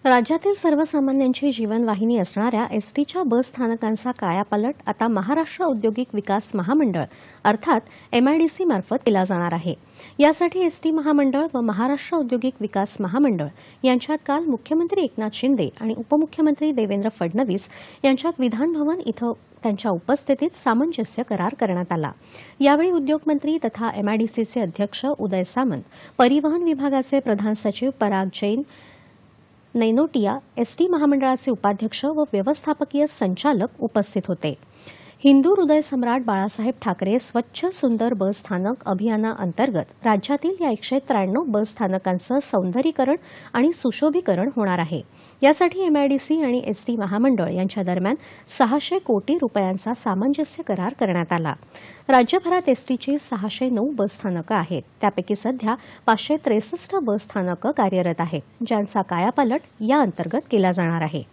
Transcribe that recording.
राज्यातील सर्वसामान्यांची जीवनवाहिनी असणाऱ्या एसटीच्या बस स्थानकांचा कायापालट आता महाराष्ट्र औद्योगिक विकास महामंडळ अर्थात एमआयडीसी मार्फत केला जाणार आहे। यासाठी एसटी महामंडळ व महाराष्ट्र औद्योगिक विकास महामंडळ यांच्यात काल मुख्यमंत्री एकनाथ शिंदे आणि उपमुख्यमंत्री देवेंद्र फडणवीस यांच्यात विधान भवन इथं त्यांच्या उपस्थितीत सामंजस्य करार करण्यात आला। यावेळी उद्योगमंत्री तथा एमआयडीसीचे अध्यक्ष उदय सामंत, परिवहन विभागाचे प्रधान सचिव पराग जैन नैनोटिया, एसटी महामंडळाचे उपाध्यक्ष व व्यवस्थापकीय संचालक उपस्थित होते। हिंदू हृदय सम्राट बाळासाहेब ठाकरे स्वच्छ सुंदर बस स्थानक अभियानाअंतर्गत राज्यातील या 193 बस स्थानकांचं सौंदर्यीकरण आणि सुशोभीकरण होणार आहे। यासाठी एमआयडीसी आणि एसटी महामंडळ यांच्या दरम्यान 600 कोटी रुपयांचा सामंजस्य करार करण्यात आला। राज्यभरात एसटीची 609 बस स्थानकं आहेत। त्यापैकी सध्या 563 बस स्थानकं कार्यरत आहेत, ज्यांचा कायापालट या अंतर्गत केला जाणार आहे।